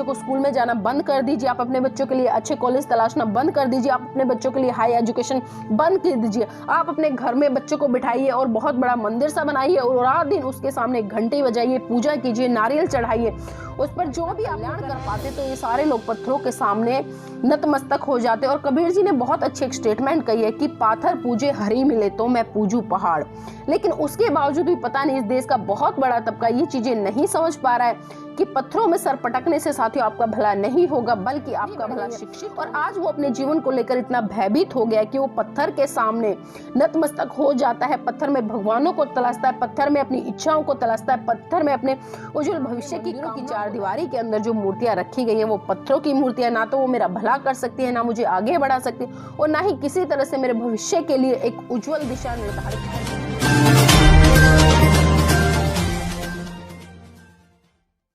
को स्कूल में जाना बंद कर दीजिए, आप अपने बच्चों के लिए अच्छे कॉलेज तलाशना बंद कर दीजिए, आप अपने बच्चों के लिए हाई एजुकेशन बंद कर दीजिए। आप अपने घर में बच्चों को बिठाइए और बहुत बड़ा मंदिर सा बनाइए और रात दिन उसके सामने घंटी बजाइए, पूजा कीजिए, नारियल चढ़ाइए, उस पर जो भी आप कल्याण कर पाते तो ये सारे लोग पत्थरों के सामने नतमस्तक हो जाते। और कबीर जी ने बहुत अच्छी एक स्टेटमेंट कही है कि पाथर पूजे हरी मिले तो मैं पूजू पहाड़। लेकिन उसके बावजूद भी पता नहीं इस देश का बहुत बड़ा तबका ये चीजें नहीं समझ पा रहा है कि पत्थरों में सर पटकने से साथियों आपका भला नहीं होगा, बल्कि आपका भला शिक्षित। और आज वो अपने जीवन को लेकर इतना भयभीत हो गया कि वो पत्थर के सामने नतमस्तक हो जाता है, पत्थर में भगवानों को तलाशता है, पत्थर में अपनी इच्छाओं को तलाशता है, पत्थर में अपने उज्जवल भविष्य की चार दीवारी के अंदर जो मूर्तियां रखी गई है वो पत्थरों की मूर्तियां, ना तो वो मेरा भला कर सकती है, ना मुझे आगे बढ़ा सकती है और ना ही किसी तरह से मेरे भविष्य के लिए एक उज्जवल दिशा निर्धारित है।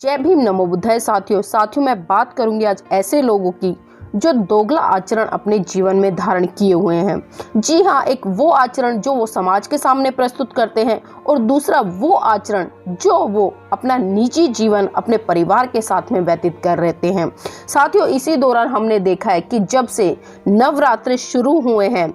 जय भीम, नमो बुद्धाय। साथियों मैं बात करूंगी आज ऐसे लोगों की जो दोगला आचरण अपने जीवन में धारण किए हुए हैं। जी हाँ, एक वो आचरण जो वो समाज के सामने प्रस्तुत करते हैं और दूसरा वो आचरण जो वो अपना निजी जीवन अपने परिवार के साथ में व्यतीत कर रहते हैं। साथियों, इसी दौरान हमने देखा है कि जब से नवरात्रि शुरू हुए हैं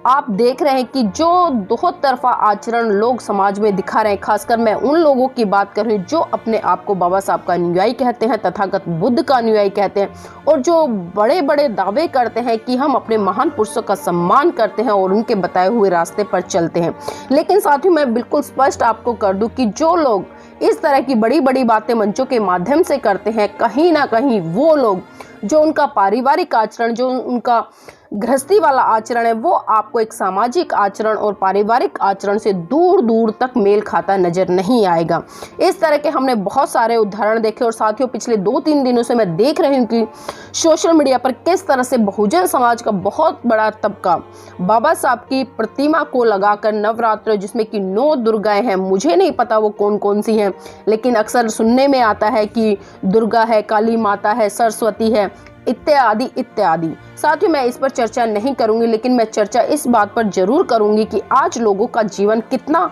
आप देख रहे हैं कि जो दो तरफा आचरण लोग समाज में दिखा रहे हैं। खासकर मैं उन लोगों की बात कर रही हूँ जो अपने आप को बाबा साहब का अनुयायी कहते हैं, तथागत बुद्ध का अनुयायी कहते हैं और जो बड़े बड़े दावे करते हैं कि हम अपने महान पुरुषों का सम्मान करते हैं और उनके बताए हुए रास्ते पर चलते हैं। लेकिन साथियों मैं बिल्कुल स्पष्ट आपको कर दूं कि जो लोग इस तरह की बड़ी बड़ी बातें मंचों के माध्यम से करते हैं, कहीं ना कहीं वो लोग जो उनका पारिवारिक आचरण, जो उनका गृहस्थी वाला आचरण है, वो आपको एक सामाजिक आचरण और पारिवारिक आचरण से दूर दूर तक मेल खाता नजर नहीं आएगा। इस तरह के हमने बहुत सारे उदाहरण देखे और साथियों पिछले 2-3 दिनों से मैं देख रही हूँ कि सोशल मीडिया पर किस तरह से बहुजन समाज का बहुत बड़ा तबका बाबा साहब की प्रतिमा को लगाकर नवरात्र, जिसमें कि 9 दुर्गाएं हैं, मुझे नहीं पता वो कौन कौन सी हैं, लेकिन अक्सर सुनने में आता है कि दुर्गा है, काली माता है, सरस्वती है, इत्यादि इत्यादि। साथियों मैं इस पर चर्चा नहीं करूंगी, लेकिन मैं चर्चा इस बात पर जरूर करूंगी कि आज लोगों का जीवन कितना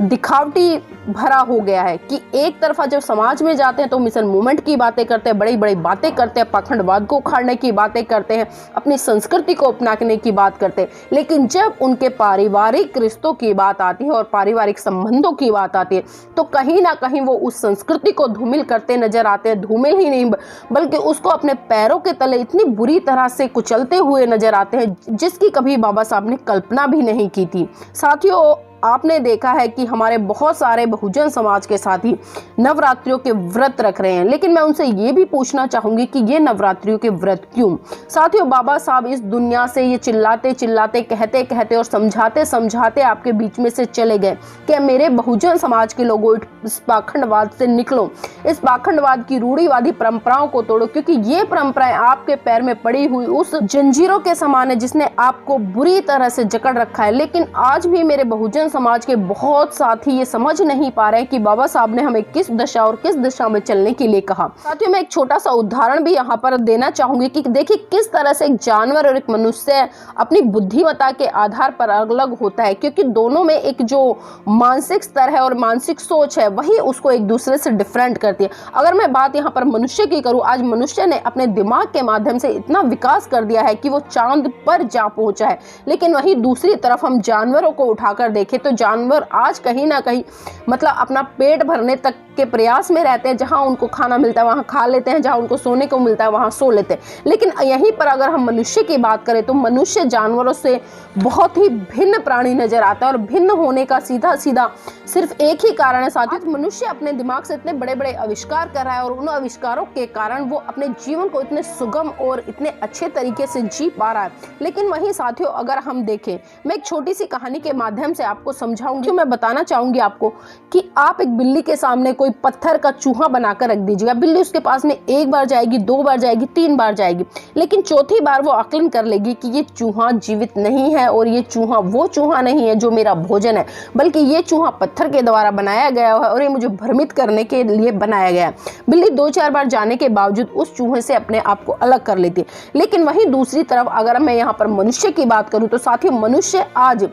दिखावटी भरा हो गया है कि एक तरफा जब समाज में जाते हैं तो मिशन मूवमेंट की बातें करते हैं, बड़ी बड़ी बातें करते हैं, पाखंडवाद को उखाड़ने की बातें करते हैं, अपनी संस्कृति को अपनाने की बात करते हैं, लेकिन जब उनके पारिवारिक रिश्तों की बात आती है और पारिवारिक संबंधों की बात आती है तो कहीं ना कहीं वो उस संस्कृति को धूमिल करते नजर आते हैं। धूमिल ही नहीं बल्कि उसको अपने पैरों के तले इतनी बुरी तरह से कुचलते हुए नजर आते हैं जिसकी कभी बाबा साहब ने कल्पना भी नहीं की थी। साथियों आपने देखा है कि हमारे बहुत सारे बहुजन समाज के साथी नवरात्रियों के व्रत रख रहे हैं, लेकिन मैं उनसे ये भी पूछना चाहूंगी कि ये नवरात्रियों के व्रत क्यों? साथियों बाबा साहब इस दुनिया से ये चिल्लाते चिल्लाते कहते कहते और समझाते समझाते आपके बीच में से चले गए कि मेरे बहुजन समाज के लोगों इस पाखंडवाद से निकलो, इस पाखंडवाद की रूढ़िवादी परंपराओं को तोड़ो, क्योंकि ये परंपराएं आपके पैर में पड़ी हुई उस जंजीरों के समान है जिसने आपको बुरी तरह से जकड़ रखा है। लेकिन आज भी मेरे बहुजन समाज के बहुत साथी ये समझ नहीं पा रहे कि बाबा साहब ने हमें किस दशा और किस दिशा में चलने के लिए कहा। साथियों मैं एक छोटा सा उदाहरण भी यहाँ पर देना चाहूंगी कि देखिए किस तरह से एक जानवर और एक मनुष्य अपनी बुद्धिमत्ता के आधार पर अलग होता है, क्योंकि दोनों में एक जो मानसिक स्तर है और मानसिक सोच है वही उसको एक दूसरे से डिफरेंट करती है। अगर मैं बात यहाँ पर मनुष्य की करूँ, आज मनुष्य ने अपने दिमाग के माध्यम से इतना विकास कर दिया है कि वो चांद पर जा पहुंचा है, लेकिन वहीं दूसरी तरफ हम जानवरों को उठाकर देखें तो जानवर आज कहीं ना कहीं मतलब अपना पेट भरने तक के प्रयास में रहते हैं। जहां उनको खाना मिलता है वहां खा लेते हैं, जहां उनको सोने को मिलता है वहां सो लेते हैं। लेकिन यहीं पर अगर हम मनुष्य की बात करें तो मनुष्य जानवरों से बहुत ही भिन्न प्राणी नजर आता है और भिन्न होने का सीधा सीधा सिर्फ एक ही कारण है साथियों, मनुष्य अपने दिमाग से इतने बड़े बड़े आविष्कार कर रहा है और उन आविष्कारों के कारण वो अपने जीवन को इतने सुगम और इतने अच्छे तरीके से जी पा रहा है। लेकिन वहीं साथियों अगर हम देखें, मैं एक छोटी सी कहानी के माध्यम से आपको समझाऊंगी। मैं बताना चाहूंगी आपको कि आप एक बिल्ली के सामने कोई पत्थर का चूहा बनाकर रख दीजिएगा, बिल्ली उसके पास में 1 बार जाएगी, 2 बार जाएगी, 3 बार जाएगी, लेकिन चौथी बार वो आकलन कर लेगी कि ये चूहा जीवित नहीं है और ये चूहा वो चूहा नहीं है जो मेरा भोजन है, बल्कि ये चूहा पत्थर के द्वारा बनाया गया है और ये मुझे भ्रमित करने के लिए बनाया गया है। बिल्ली 2-4 बार जाने के बावजूद उस चूहे से अपने आप को अलग कर लेती है। लेकिन वहीं दूसरी तरफ अगर मैं यहाँ पर मनुष्य की बात करूँ तो साथियों मनुष्य आज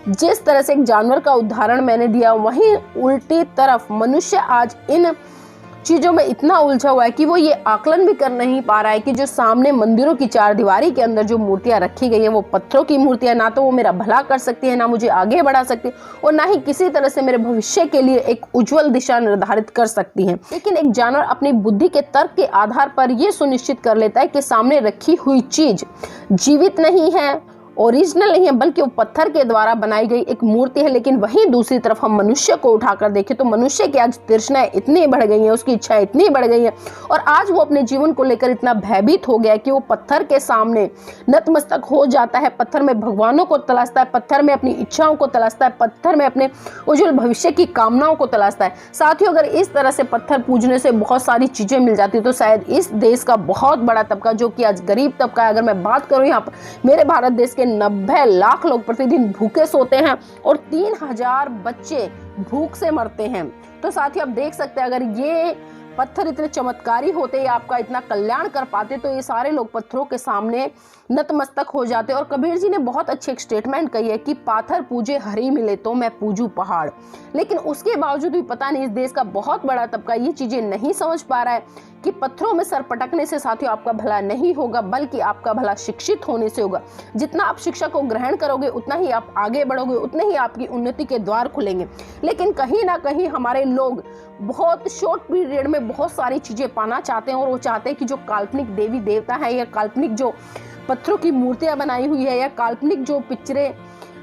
जिस तरह से एक जानवर का उदाहरण मैंने दिया, वहीं उल्टी तरफ मनुष्य आज इन चीजों में इतना उलझा हुआ है कि वो ये आकलन भी कर नहीं पा रहा है कि जो सामने मंदिरों की चारदीवारी के अंदर जो मूर्तियां रखी गई है वो पत्थरों की मूर्तियां, ना तो वो मेरा भला कर सकती है, ना मुझे आगे बढ़ा सकती है, और ना ही किसी तरह से मेरे भविष्य के लिए एक उज्जवल दिशा निर्धारित कर सकती है। लेकिन एक जानवर अपनी बुद्धि के तर्क के आधार पर यह सुनिश्चित कर लेता है कि सामने रखी हुई चीज जीवित नहीं है, ओरिजिनल नहीं है, बल्कि वो पत्थर के द्वारा बनाई गई एक मूर्ति है। लेकिन वहीं दूसरी तरफ हम मनुष्य को उठाकर देखें तो मनुष्य की आज तृष्णाएं इतनी बढ़ गई हैं, उसकी इच्छाएं इतनी बढ़ गई हैं, और आज वो अपने जीवन को लेकर इतना भयभीत हो गया है कि वो पत्थर के सामने नतमस्तक हो जाता है, पत्थर में भगवानों को तलाशता है, पत्थर में अपनी इच्छाओं को तलाशता है, पत्थर में अपने उज्जवल भविष्य की कामनाओं को तलाशता है। साथियों, अगर इस तरह से पत्थर पूजने से बहुत सारी चीजें मिल जाती तो शायद इस देश का बहुत बड़ा तबका, जो कि आज गरीब तबका है, अगर मैं बात करूं यहाँ पर मेरे भारत देश के 90 लाख लोग प्रतिदिन भूखे सोते हैं और 3000 बच्चे भूख से मरते हैं। तो साथियों, आप देख सकते हैं, अगर ये पत्थर इतने चमत्कारी होते या आपका इतना कल्याण कर पाते तो ये सारे लोग पत्थरों के सामने नतमस्तक हो जाते। और कबीर जी ने बहुत अच्छी एक स्टेटमेंट कही है कि पाथर पूजे हरी मिले तो मैं पूजू पहाड़। लेकिन उसके बावजूद भी पता नहीं इस देश का बहुत बड़ा तबका ये चीजें नहीं समझ पा रहा है कि पत्थरों में सर पटकने से साथियों आपका भला नहीं होगा, बल्कि आपका भला शिक्षित होने से होगा। जितना आप शिक्षा को ग्रहण करोगे उतना ही आप आगे बढ़ोगे, उतने ही आपकी उन्नति के द्वार खुलेंगे। लेकिन कहीं ना कहीं हमारे लोग बहुत शॉर्ट पीरियड में बहुत सारी चीजें पाना चाहते हैं, और वो चाहते हैं कि जो काल्पनिक देवी देवता है या काल्पनिक जो पत्थरों की मूर्तियां बनाई हुई है या काल्पनिक जो पिक्चरें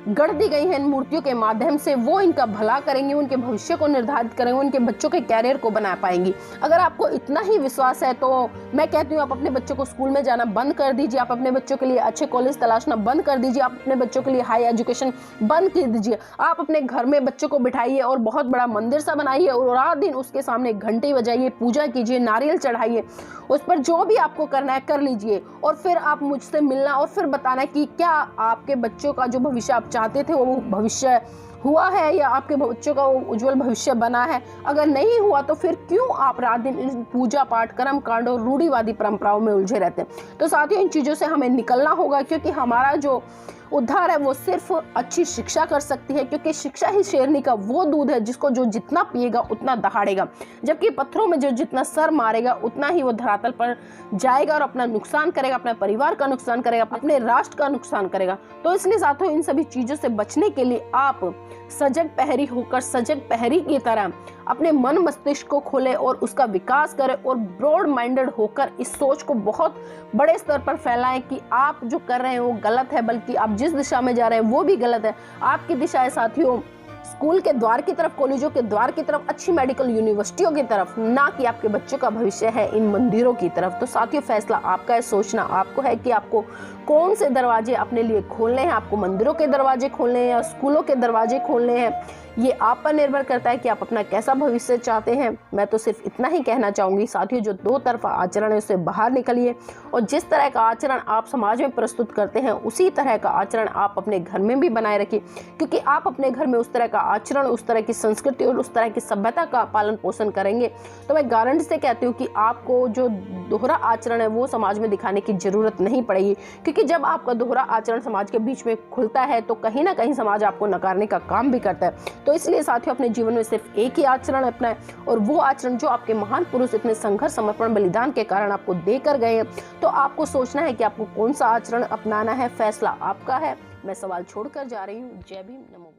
गढ़ दी गई हैं इन मूर्तियों के माध्यम से, वो इनका भला करेंगे, उनके भविष्य को निर्धारित करेंगे, उनके बच्चों के कैरियर को बना पाएंगी। अगर आपको इतना ही विश्वास है तो मैं कहती हूँ आप अपने बच्चों को स्कूल में जाना बंद कर दीजिए, आप अपने बच्चों के लिए अच्छे कॉलेज तलाशना बंद कर दीजिए, आप अपने बच्चों के लिए हाई एजुकेशन बंद कर दीजिए। आप अपने घर में बच्चों को बिठाइए और बहुत बड़ा मंदिर सा बनाइए और रात दिन उसके सामने घंटी बजाइए, पूजा कीजिए, नारियल चढ़ाइए, उस पर जो भी आपको करना है कर लीजिए, और फिर आप मुझसे मिलना और फिर बताना कि क्या आपके बच्चों का जो भविष्य आप चाहते थे वो भविष्य हुआ है या आपके बच्चों का वो उज्जवल भविष्य बना है। अगर नहीं हुआ तो फिर क्यों आप रात दिन इन पूजा पाठ, कर्म कांड और रूढ़िवादी परंपराओं में उलझे रहते हैं। तो साथियों, इन चीजों से हमें निकलना होगा, क्योंकि हमारा जो उद्धार है वो सिर्फ अच्छी शिक्षा कर सकती है, क्योंकि शिक्षा ही शेरनी का वो दूध है जिसको जो जितना पिएगा उतना दहाड़ेगा, जबकि पत्थरों में जो जितना सर मारेगा उतना ही वो धरातल पर जाएगा और अपना नुकसान करेगा, अपने परिवार का नुकसान करेगा, अपने राष्ट्र का नुकसान करेगा। तो इसलिए साथियों, इन सभी चीजों से बचने के लिए आप सजग पहरी होकर, सजग पहरी की तरह अपने मन मस्तिष्क को खोले और उसका विकास करें, और ब्रॉड माइंडेड होकर इस सोच को बहुत बड़े स्तर पर फैलाएं कि आप जो कर रहे हैं वो गलत है, बल्कि आप जिस दिशा में जा रहे हैं वो भी गलत है। आपकी दिशा है साथियों स्कूल के द्वार की तरफ, कॉलेजों के द्वार की तरफ, अच्छी मेडिकल यूनिवर्सिटियों की तरफ, ना कि आपके बच्चों का भविष्य है इन मंदिरों की तरफ। तो साथियों, फैसला आपका है, सोचना आपको है कि आपको कौन से दरवाजे अपने लिए खोलने हैं, आपको मंदिरों के दरवाजे खोलने हैं या स्कूलों के दरवाजे खोलने हैं। ये आप पर निर्भर करता है कि आप अपना कैसा भविष्य चाहते हैं। मैं तो सिर्फ इतना ही कहना चाहूंगी साथियों, जो दो तरफा आचरण है उससे बाहर निकलिए, और जिस तरह का आचरण आप समाज में प्रस्तुत करते हैं उसी तरह का आचरण आप अपने घर में भी बनाए रखिए, क्योंकि आप अपने घर में उस तरह का आचरण, उस तरह की संस्कृति और उस तरह की सभ्यता का पालन पोषण करेंगे तो मैं गारंटी से कहती हूँ कि आपको जो दोहरा आचरण है वो समाज में दिखाने की जरूरत नहीं पड़ेगी। क्योंकि जब आपका दोहरा आचरण समाज के बीच में खुलता है तो कहीं ना कहीं समाज आपको नकारने का काम भी करता है। तो इसलिए साथियों, अपने जीवन में सिर्फ एक ही आचरण अपनाएं, और वो आचरण जो आपके महान पुरुष इतने संघर्ष, समर्पण, बलिदान के कारण आपको देकर गए हैं। तो आपको सोचना है कि आपको कौन सा आचरण अपनाना है, फैसला आपका है। मैं सवाल छोड़कर जा रही हूँ। जय भीम, नमो।